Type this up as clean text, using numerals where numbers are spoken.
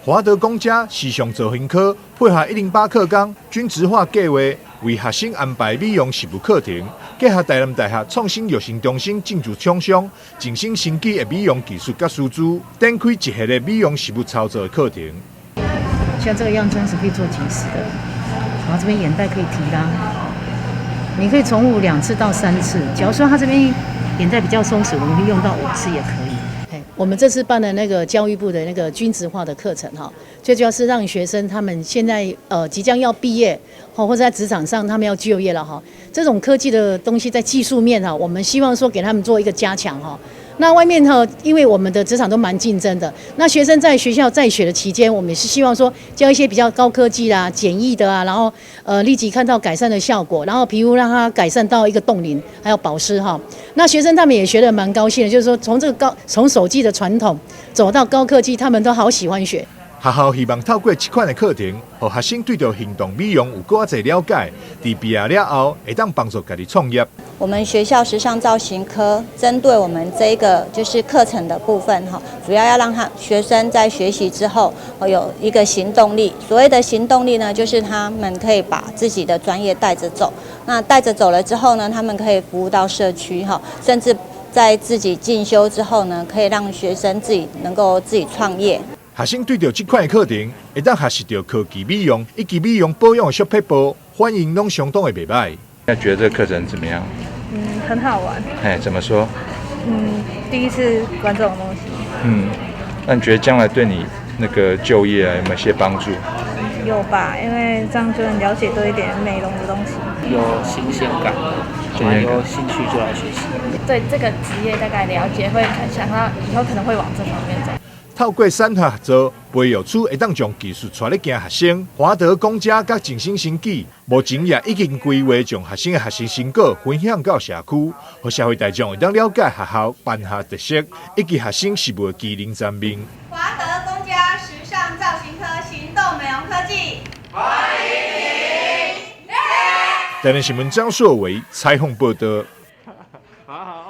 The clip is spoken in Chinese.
华德公家时尚造型科配合108课纲均质化计划，为学生安排美容实务课程，结合台南大学创新育成中心进驻厂商，精心升级的美容技术甲师资，展开一系列美容实务操作的课程。像这个样装是可以做紧实的，然后这边眼袋可以提拉，你可以重复2次到3次。假如说他这边眼袋比较松弛，我们可以用到5次也可以。我们这次办的那个教育部的那个均质化的课程哈，最主要是让学生他们现在即将要毕业或者在职场上他们要就业了哈，这种科技的东西在技术面哈，我们希望说给他们做一个加强哈。那外面哈，因为我们的职场都蛮竞争的，那学生在学校在学的期间，我们也是希望说教一些比较高科技啦、简易的啊，然后立即看到改善的效果，然后皮肤让它改善到一个冻龄，还有保湿哈。那学生他们也学得蛮高兴的，就是说从手机的传统走到高科技，他们都好喜欢学。学校希望透过这款的课程，让学生对着行动美容有更加了解，在毕业了后会当帮助家己创业。我们学校时尚造型科针对我们这个就是课程的部分哈，主要要让学生在学习之后有一个行动力。所谓的行动力呢，就是他们可以把自己的专业带着走。那带着走了之后呢，他们可以服务到社区哈，甚至在自己进修之后呢，可以让学生自己能够自己创业。学生对着这款课程，会当学习到科技美容以及美容保养的小撇步，反应拢相当的袂歹。那觉得这个课程怎么样？很好玩。怎么说？第一次玩这种东西。那你觉得将来对你那个就业有没有一些帮助？有吧，因为这样就能了解多一点美容的东西。有新鲜感，有兴趣就来学习。对这个职业大概了解，会想到以后可能会往这方面走。透过3合合作，培育出会当将技术带咧行学生。华德公家甲精心升级，目前也已经规划将学生的学习成果分享到社区，和社会大众会当了解学校办学特色以及学生实务的技能层面。华德公家时尚造型科行动美容科技，欢迎你！台南新闻张硕维采访报道。